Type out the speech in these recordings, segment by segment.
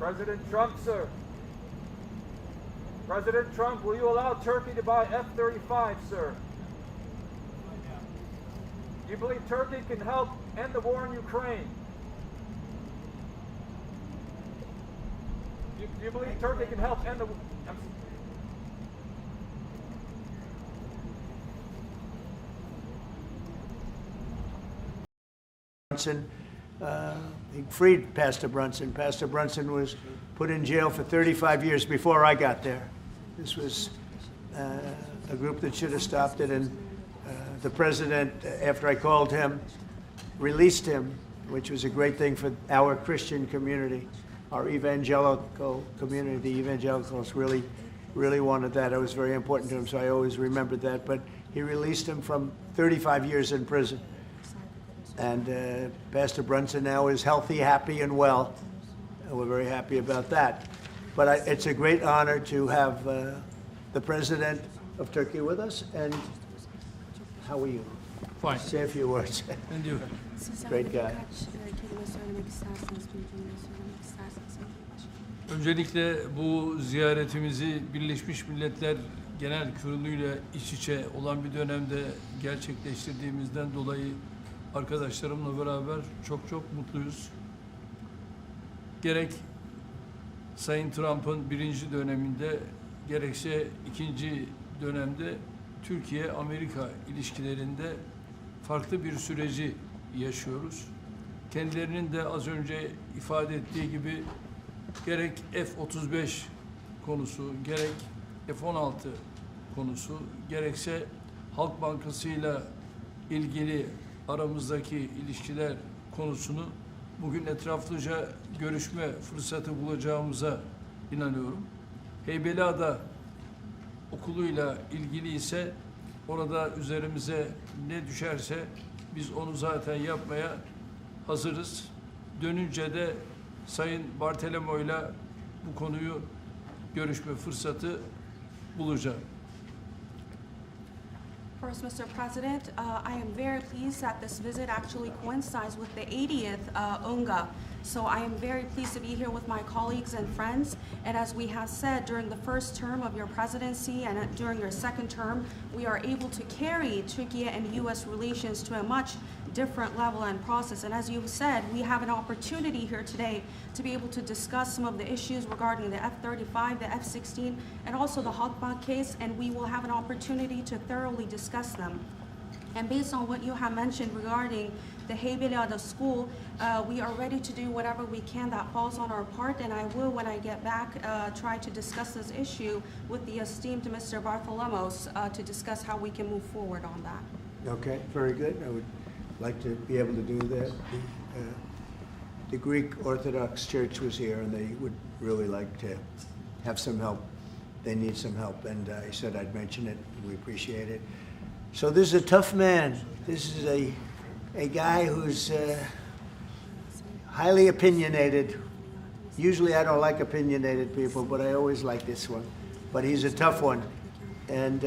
President Trump, sir. President Trump, will you allow Turkey to buy F-35, sir? Do you believe Turkey can help end the war in Ukraine? Do you believe Turkey can help end the... He freed Pastor Brunson. Pastor Brunson was put in jail for 35 years before I got there. This was a group that should have stopped it, and the president, after I called him, released him, which was a great thing for our Christian community, our evangelical community. The evangelicals really wanted that. It was very important to him, so I always remembered that. But he released him from 35 years in prison. And Pastor Brunson now is healthy, happy, and well. And we're very happy about that. But it's a great honor to have the President of Turkey with us. And how are you? Fine. Say a few words. And you? Great guy. Öncelikle bu ziyaretimizi Birleşmiş Milletler Genel Kurulu'yla iç içe olan bir dönemde gerçekleştirdiğimizden dolayı arkadaşlarımla beraber çok mutluyuz. Gerek Sayın Trump'ın birinci döneminde gerekse ikinci dönemde Türkiye-Amerika ilişkilerinde farklı bir süreci yaşıyoruz. Kendilerinin de az önce ifade ettiği gibi gerek F-35 konusu, gerek F-16 konusu, gerekse Halk Bankası'yla ilgili aramızdaki ilişkiler konusunu bugün etraflıca görüşme fırsatı bulacağımıza inanıyorum. Heybeliada okuluyla ilgili ise orada üzerimize ne düşerse biz onu zaten yapmaya hazırız. Dönünce de Sayın Bartolomeo'yla bu konuyu görüşme fırsatı bulacağım. First, Mr. President, I am very pleased that this visit actually coincides with the 80th UNGA. So I am very pleased to be here with my colleagues and friends. And as we have said, during the first term of your presidency and during your second term, we are able to carry Turkey and U.S. relations to a much different level and process. And as you've said, we have an opportunity here today to be able to discuss some of the issues regarding the F-35, the F-16, and also the Halkbank case, and we will have an opportunity to thoroughly discuss them. And based on what you have mentioned regarding the Heybeliada school, we are ready to do whatever we can that falls on our part, and I will, when I get back, try to discuss this issue with the esteemed Mr. Bartholomos to discuss how we can move forward on that. Okay, very good. I would like to be able to do that. The Greek Orthodox Church was here, and they would really like to have some help. They need some help, and I said I'd mention it, and we appreciate it. So this is a tough man. This is a guy who's highly opinionated. Usually I don't like opinionated people, but I always like this one. But he's a tough one, and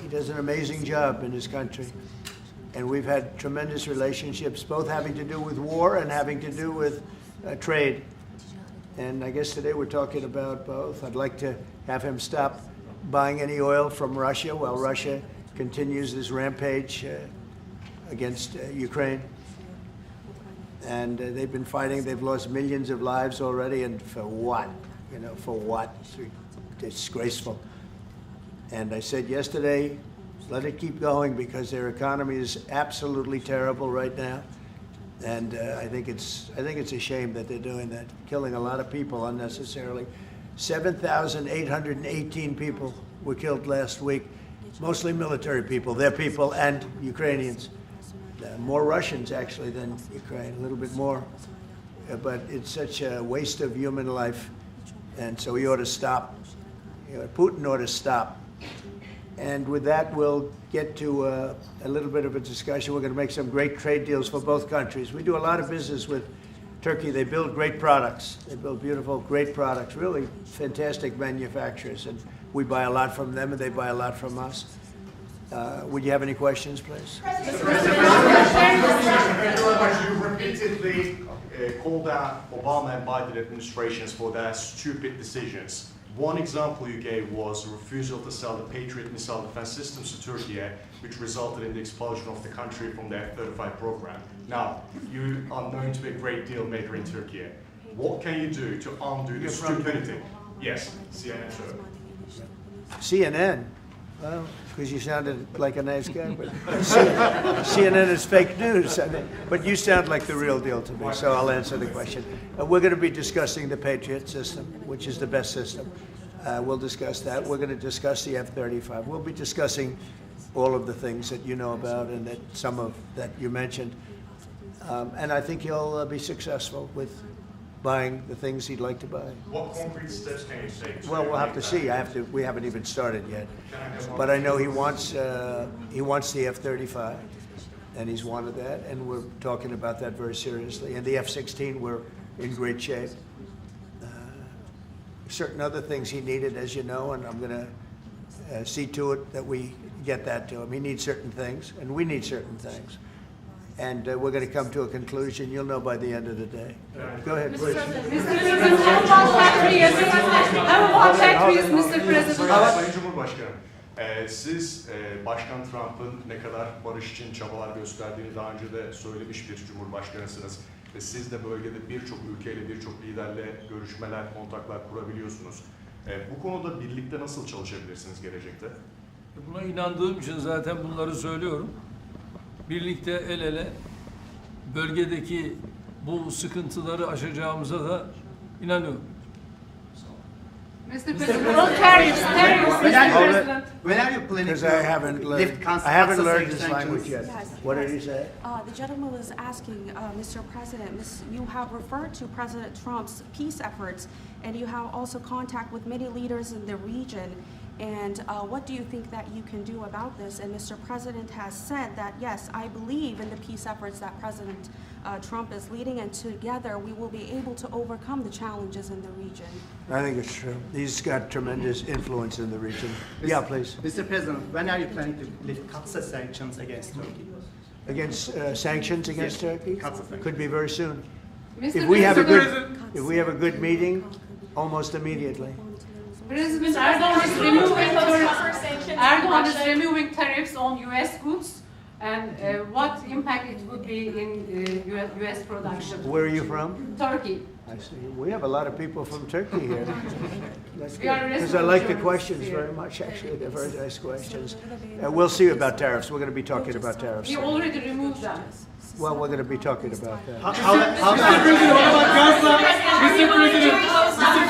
he does an amazing job in his country. And we've had tremendous relationships, both having to do with war and having to do with trade. And I guess today we're talking about both. I'd like to have him stop buying any oil from Russia while Russia continues this rampage against Ukraine. And they've been fighting. They've lost millions of lives already. And for what? You know, for what? It's disgraceful. And I said yesterday, let it keep going because their economy is absolutely terrible right now. And I think it's a shame that they're doing that, killing a lot of people unnecessarily. 7,818 people were killed last week, mostly military people, their people, and Ukrainians. More Russians, actually, than Ukraine, a little bit more. But it's such a waste of human life, and so he ought to stop. Putin ought to stop. And with that, we'll get to a little bit of a discussion. We're going to make some great trade deals for both countries. We do a lot of business with Turkey. They build great products. They build beautiful, great products, really fantastic manufacturers. And we buy a lot from them, and they buy a lot from us. Would you have any questions, please? You repeatedly called out Obama and Biden administrations for their stupid decisions. One example you gave was a refusal to sell the Patriot missile defense systems to Turkey, which resulted in the expulsion of the country from the F-35 program. Now, you are known to be a great deal maker in Turkey. What can you do to undo this stupidity? Yes, CNN, sir. CNN? Well, because you sounded like a nice guy, but CNN is fake news. I mean, but you sound like the real deal to me, so I'll answer the question. We're going to be discussing the Patriot system, which is the best system. We'll discuss that. We're going to discuss the F-35. We'll be discussing all of the things that you know about and that some of that you mentioned. And I think he'll be successful with buying the things he'd like to buy. What concrete steps can you take? Well, we'll have to see. We haven't even started yet. But I know he wants the F-35, and he's wanted that, and we're talking about that very seriously. And the F-16, we're in great shape. Certain other things he needed, as you know, and I'm going to see to it that we get that to him. He needs certain things, and we need certain things. And we're going to come to a conclusion. You'll know by the end of the day. Go ahead, please. Mr. President. Sayın Cumhurbaşkanım, siz Başkan Trump'ın ne kadar barış için çabalar gösterdiğini daha önce de söylemiş bir cumhurbaşkanısınız. Ve siz de bölgede birçok ülkeyle, birçok liderle görüşmeler, kontaklar kurabiliyorsunuz. Bu konuda birlikte nasıl çalışabilirsiniz gelecekte? Buna inandığım için zaten bunları söylüyorum. Birlikte el ele bölgedeki bu sıkıntıları aşacağımıza da inanıyorum. Mr. President, on tariffs, Mr. President. When are you planning Because to I haven't learned this language yet. Yes. What did he say? The gentleman was asking, Mr. President, you have referred to President Trump's peace efforts, and you have also contact with many leaders in the region. And what do you think that you can do about this? And Mr. President has said that, yes, I believe in the peace efforts that President Trump is leading, and together we will be able to overcome the challenges in the region. I think it's true. He's got tremendous influence in the region. Yeah, please. Mr. President, when are you planning to lift CAATSA sanctions against Turkey? Against sanctions against Turkey? CAATSA. Could be very soon. Mr. If we have a President, good meeting, almost immediately. President Erdogan is removing tariffs. Erdogan is removing tariffs on U.S. goods, and what impact it would be in U.S. production? Where are you from? Turkey. I see. We have a lot of people from Turkey here. That's We are good. Because I like the restaurant questions journalists very much, actually. They're very nice questions. We'll see about tariffs. We're going to be talking about tariffs. We already removed them. Well, we're going to be talking about that.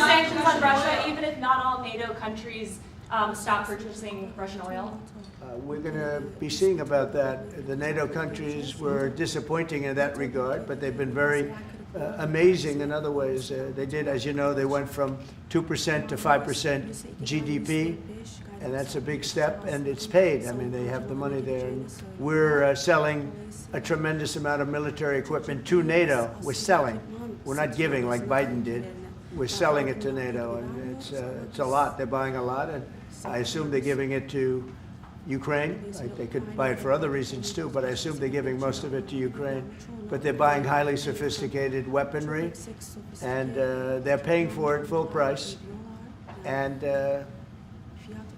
Sanctions on Russia, even if not all NATO countries stop purchasing Russian oil? We're going to be seeing about that. The NATO countries were disappointing in that regard, but they've been very amazing in other ways. They did, as you know, they went from 2% to 5% GDP, and that's a big step, and it's paid. I mean, they have the money there, and we're selling a tremendous amount of military equipment to NATO. We're selling. We're not giving like Biden did. We're selling it to NATO, and it's a lot. They're buying a lot, and I assume they're giving it to Ukraine. They could buy it for other reasons too, but I assume they're giving most of it to Ukraine. But they're buying highly sophisticated weaponry, and they're paying for it full price. And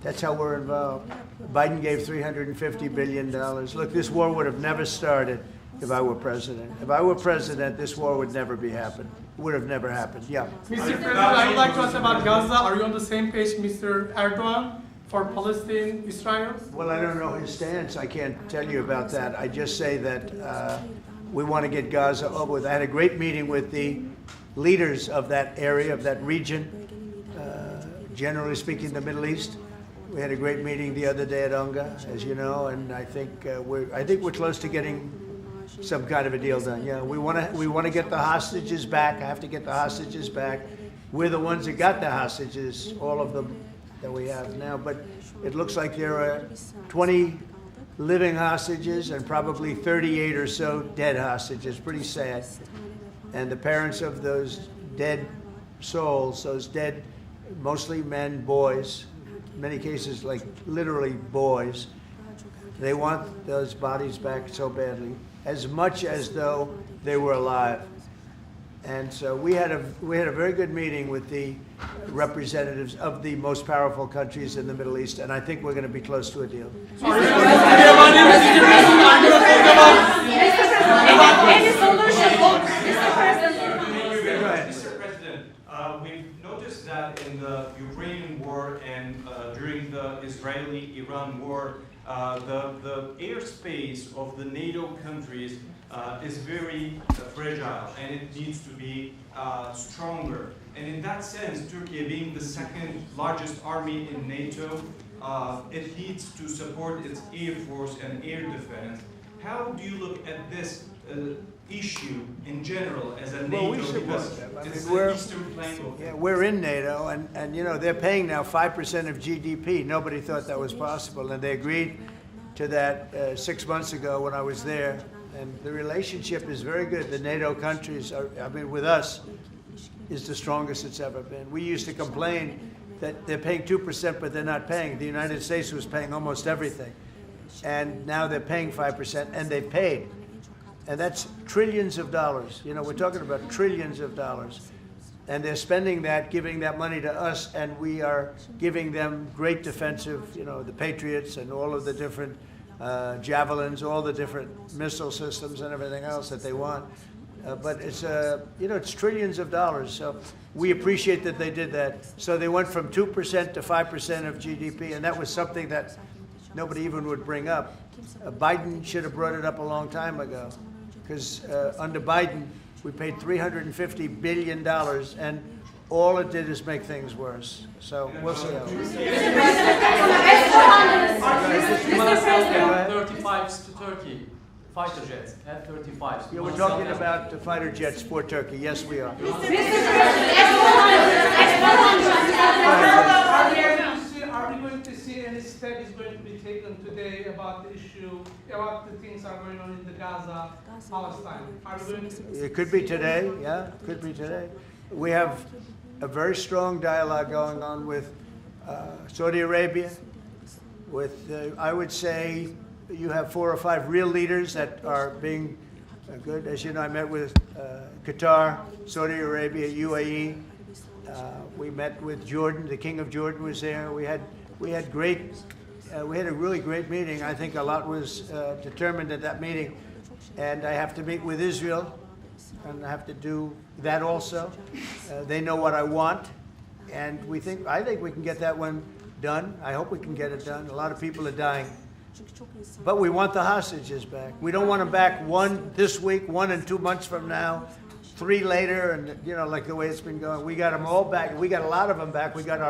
that's how we're involved. Biden gave $350 billion. Look, this war would have never started if I were president. If I were president, this war would never be happened. It would have never happened. Yeah. Mr. President, I would like to ask about Gaza. Are you on the same page, Mr. Erdogan, for Palestine, Israel? Well, I don't know his stance. I can't tell you about that. I just say that we want to get Gaza over with. I had a great meeting with the leaders of that area, of that region, generally speaking, the Middle East. We had a great meeting the other day at UNGA, as you know, and I think we're close to getting some kind of a deal done. Yeah, we want to get the hostages back. I have to get the hostages back. We're the ones that got the hostages, all of them that we have now. But it looks like there are 20 living hostages and probably 38 or so dead hostages. Pretty sad. And the parents of those dead souls, those dead, mostly men, boys, in many cases like literally boys, they want those bodies back so badly, as much as though they were alive. And so we had a very good meeting with the representatives of the most powerful countries in the Middle East, and I think we're going to be close to a deal. Any solution? Mr. President. Mr. President, we've noticed that in the Ukrainian war and during the Israeli-Iran war, the airspace of the NATO countries is very fragile, and it needs to be stronger. And in that sense, Turkey being the second largest army in NATO, it needs to support its air force and air defense. How do you look at this issue in general as a NATO? Well, we support them. I It's mean, we're, the eastern flank of yeah, we're in NATO, and you know, they're paying now 5% of GDP. Nobody thought that was possible, and they agreed to that 6 months ago when I was there. And the relationship is very good. The NATO countries are, I mean, with us, is the strongest it's ever been. We used to complain that they're paying 2%, but they're not paying. The United States was paying almost everything. And now they're paying 5%, and they paid. And that's trillions of dollars. You know, we're talking about trillions of dollars. And they're spending that, giving that money to us, and we are giving them great defensive, you know, the Patriots and all of the different javelins, all the different missile systems and everything else that they want. But it's, you know, it's trillions of dollars. So we appreciate that they did that. So they went from 2% to 5% of GDP, and that was something that nobody even would bring up. Biden should have brought it up a long time ago, because under Biden, we paid $350 billion, and all it did is make things worse. So we'll see how it goes. F-35s to Turkey, fighter jets, F-35s. Yeah, we're talking about the fighter jets for Turkey. Yes, we are. Are we going to see any steps going to be taken today about the issue, about the things that are going on in the Gaza, Palestine? Are we going to? It could be today. Yeah, it could be today. We have a very strong dialogue going on with Saudi Arabia. With, I would say, you have 4 or 5 real leaders that are being good. As you know, I met with Qatar, Saudi Arabia, UAE. We met with Jordan. The King of Jordan was there. We had a really great meeting. I think a lot was determined at that meeting. And I have to meet with Israel, and I have to do that also. They know what I want, and I think we can get that one done. I hope we can get it done. A lot of people are dying. But we want the hostages back. We don't want them back 1 this week, 1 and 2 months from now, 3 later, and you know, like the way it's been going. We got them all back. We got a lot of them back. We got the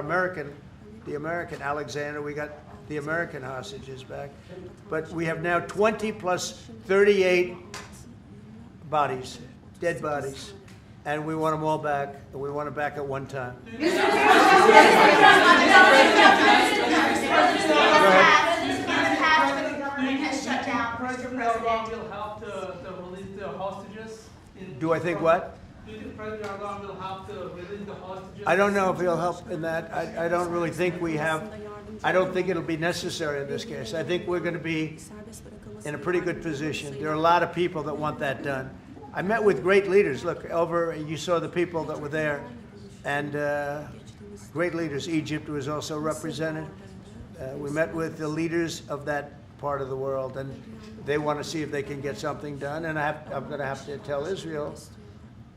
American Alexander. We got the American hostages back. But we have now 20 plus 38 bodies, dead bodies. And we want them all back, and we want them back at one time. President Erdogan will help to release the hostages? Do I think what? Do you think President Erdogan will help to release the hostages? I don't know if he'll help in that. I don't really think we have. I don't think it'll be necessary in this case. I think we're going to be in a pretty good position. There are a lot of people that want that done. I met with great leaders. Look, you saw the people that were there, and great leaders. Egypt was also represented. We met with the leaders of that part of the world, and they want to see if they can get something done. And I'm going to have to tell Israel,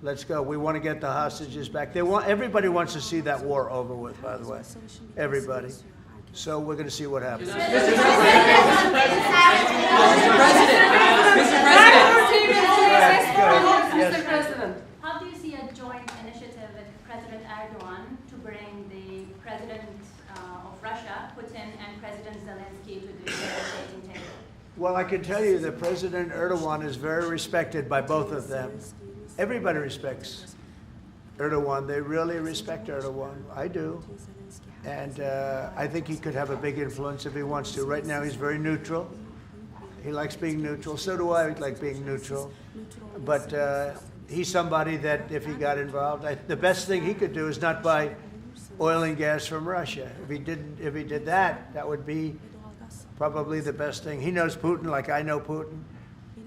let's go. We want to get the hostages back. Everybody wants to see that war over with, by the way. Everybody. So we're going to see what happens. Mr. President. How do you see a joint initiative with President Erdogan to bring the President of Russia, Putin, and President Zelensky to the negotiating table? Well, I can tell you that President Erdogan is very respected by both of them. Everybody respects Erdogan. They really respect Erdogan. I do. And I think he could have a big influence if he wants to. Right now, he's very neutral. He likes being neutral. So do I like being neutral. But he's somebody that if he got involved, the best thing he could do is not buy oil and gas from Russia. If he did that, that would be probably the best thing. He knows Putin like I know Putin.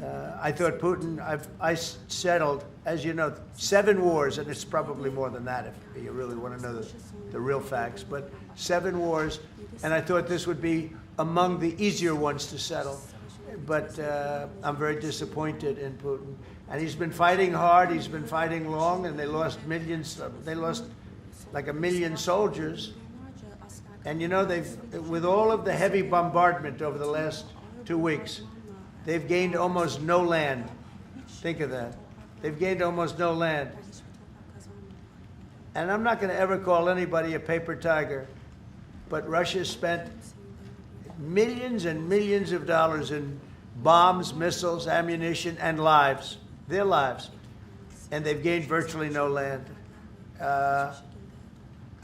I thought Putin, I settled, as you know, 7 wars, and it's probably more than that if you really want to know the real facts, but 7 wars, and I thought this would be among the easier ones to settle. But I'm very disappointed in Putin. And he's been fighting hard, he's been fighting long, and they lost millions, they lost like 1 million soldiers. And you know, with all of the heavy bombardment over the last 2 weeks, they've gained almost no land. Think of that. They've gained almost no land. And I'm not going to ever call anybody a paper tiger, but Russia spent millions and millions of dollars in bombs, missiles, ammunition, and lives, their lives. And they've gained virtually no land. I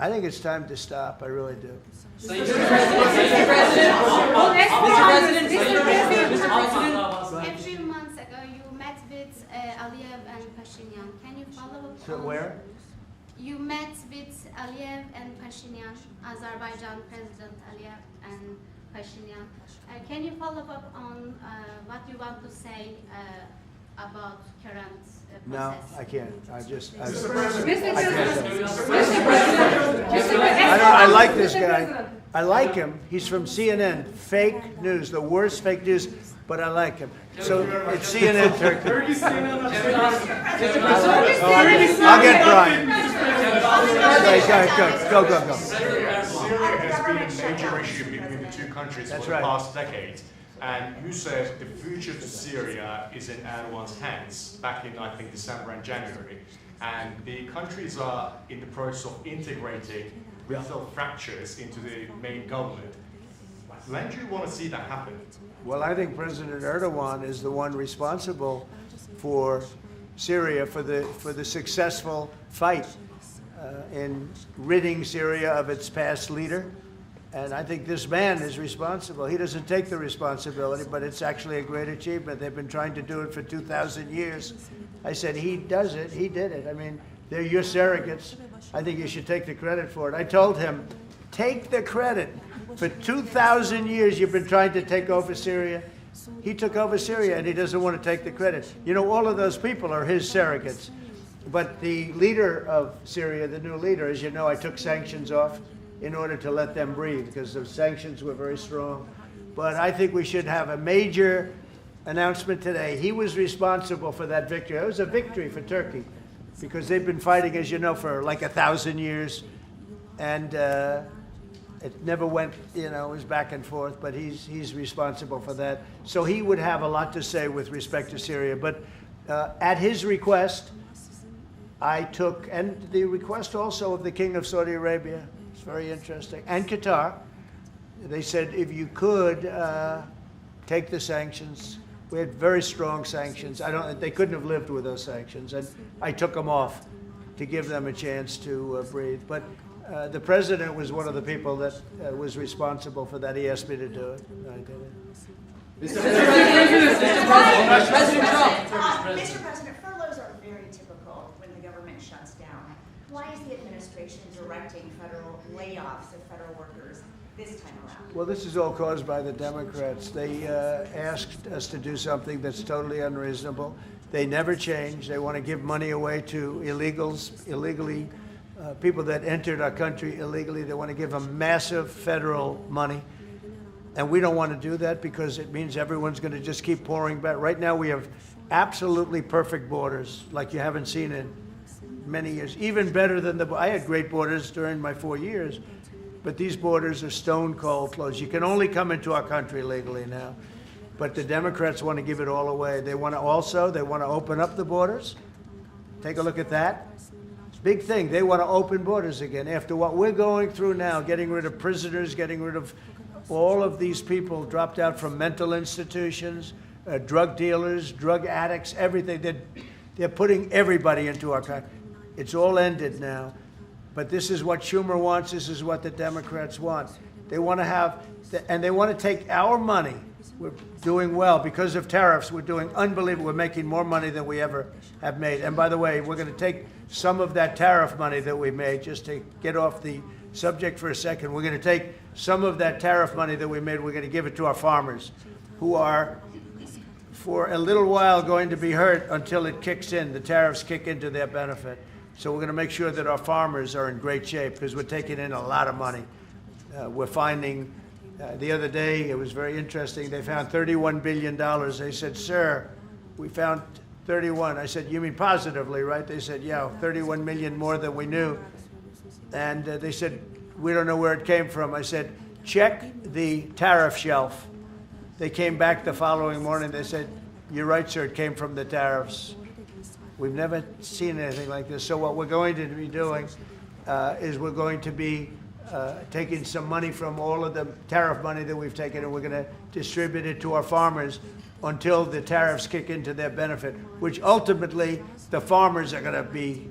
think it's time to stop. I really do. Mr. President. A few months ago, you met with Aliyev and Pashinyan. Can you follow up? So where? You met with Aliyev and Pashinyan, Azerbaijan President Aliyev and Pashinyan. Can you follow up on what you want to say about current No, process? I can't. I just. I like this guy. I like him. He's from CNN. Fake news, the worst fake news, but I like him. So it's CNN Turkey. I'll get Brian. Go. Syria has been a major issue between the two countries for the past decade. And you said the future of Syria is in Erdogan's hands back in, I think, December and January. And the countries are in the process of integrating regional fractures into the main government. When do you want to see that happen? Well, I think President Erdogan is the one responsible for Syria, for the successful fight in ridding Syria of its past leader. And I think this man is responsible. He doesn't take the responsibility, but it's actually a great achievement. They've been trying to do it for 2,000 years. I said, he does it, he did it. I mean, they're your surrogates. I think you should take the credit for it. I told him, take the credit. For 2,000 years, you've been trying to take over Syria. He took over Syria, and he doesn't want to take the credit. You know, all of those people are his surrogates. But the leader of Syria, the new leader, as you know, I took sanctions off in order to let them breathe, because the sanctions were very strong. But I think we should have a major announcement today. He was responsible for that victory. It was a victory for Turkey, because they've been fighting, as you know, for like 1,000 years. And it never went, you know, it was back and forth, but he's responsible for that. So he would have a lot to say with respect to Syria. But at his request, I took, and the request also of the King of Saudi Arabia, it's very interesting, and Qatar, they said if you could take the sanctions. We had very strong sanctions. They couldn't have lived with those sanctions, and I took them off to give them a chance to breathe. But the president was one of the people that was responsible for that. He asked me to do it, and I did it. Mr. President Trump. Mr. President, furloughs are very typical when the government shuts down. Why is the administration directing federal layoffs of federal workers this time around? Well, this is all caused by the Democrats. They asked us to do something that's totally unreasonable. They never change. They want to give money away to illegally, people that entered our country illegally. They want to give them massive federal money. And we don't want to do that because it means everyone's going to just keep pouring back. Right now we have absolutely perfect borders like you haven't seen in many years. Even better than I had great borders during my 4 years, but these borders are stone cold closed. You can only come into our country legally now. But the Democrats want to give it all away. They want to open up the borders. Take a look at that. It's a big thing. They want to open borders again after what we're going through now, getting rid of prisoners, getting rid of all of these people dropped out from mental institutions, drug dealers, drug addicts, everything. They're putting everybody into our country. It's all ended now. But this is what Schumer wants. This is what the Democrats want. They want to have, and they want to take our money. We're doing well because of tariffs. We're doing unbelievable. We're making more money than we ever have made. And by the way, we're going to take some of that tariff money that we made, just to get off the subject for a second. We're going to take some of that tariff money that we made. We're going to give it to our farmers, who are for a little while going to be hurt until it kicks in. The tariffs kick into their benefit. So we're going to make sure that our farmers are in great shape because we're taking in a lot of money. We're finding, the other day, it was very interesting, they found $31 billion. They said, sir, we found 31. I said, you mean positively, right? They said, yeah, 31 million more than we knew. And they said, we don't know where it came from. I said, check the tariff shelf. They came back the following morning. They said, you're right, sir, it came from the tariffs. We've never seen anything like this. So what we're going to be doing is we're going to be taking some money from all of the tariff money that we've taken, and we're going to distribute it to our farmers until the tariffs kick into their benefit, which ultimately the farmers are going to be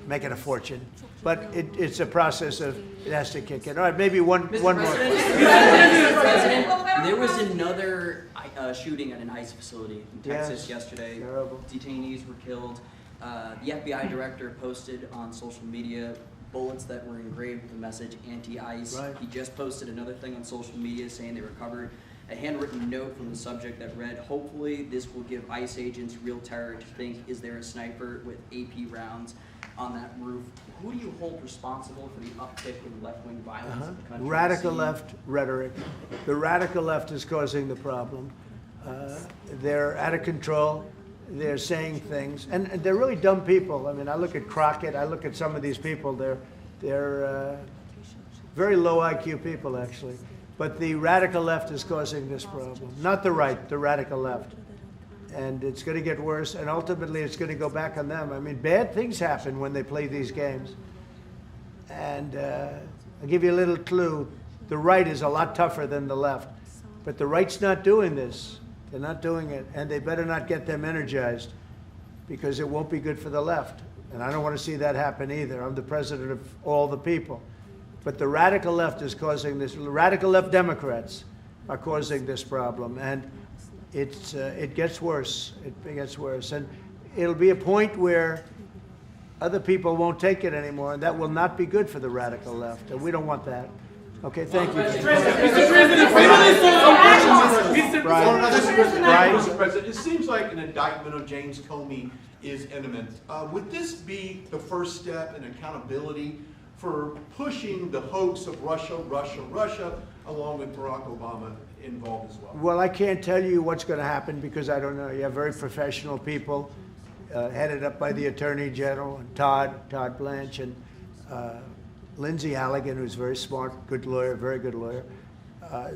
making a fortune. But it's a process of, it has to kick in. All right, maybe one more. Mr. President, there was another shooting at an ICE facility in Texas yesterday. Terrible. Detainees were killed. The FBI director posted on social media bullets that were engraved with the message anti-ICE. Right. He just posted another thing on social media saying they recovered a handwritten note from the subject that read, hopefully this will give ICE agents real terror to think, is there a sniper with AP rounds on that roof? Who do you hold responsible for the uptick in left-wing violence in the country? Radical left rhetoric. The radical left is causing the problem. They're out of control. They're saying things, and they're really dumb people. I mean, I look at Crockett. I look at some of these people. They're very low IQ people, actually. But the radical left is causing this problem, not the right, the radical left. And it's going to get worse, and ultimately it's going to go back on them. I mean, bad things happen when they play these games. And I'll give you a little clue. The right is a lot tougher than the left. But the right's not doing this. They're not doing it, and they better not get them energized because it won't be good for the left. And I don't want to see that happen either. I'm the president of all the people. But the radical left is causing this. Radical left Democrats are causing this problem, and it gets worse. It gets worse, and it'll be a point where other people won't take it anymore, and that will not be good for the radical left, and we don't want that. Okay, thank you. Mr. President, it seems like an indictment of James Comey is imminent. Would this be the first step in accountability for pushing the hoax of Russia, along with Barack Obama involved as well? Well, I can't tell you what's going to happen because I don't know. You have very professional people headed up by the Attorney General, and Todd Blanche, and Lindsay Halligan, who's very smart, good lawyer, very good lawyer.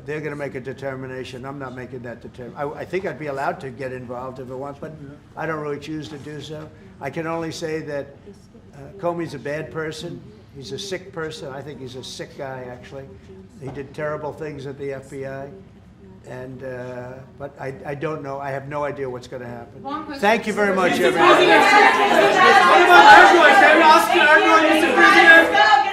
They're going to make a determination. I'm not making that determination. I think I'd be allowed to get involved if I want, but I don't really choose to do so. I can only say that Comey's a bad person. He's a sick person. I think he's a sick guy, actually. He did terrible things at the FBI. And, but I don't know. I have no idea what's going to happen. Thank you very much, everyone. What about Erdogan? Can we ask Erdogan, Mr. President?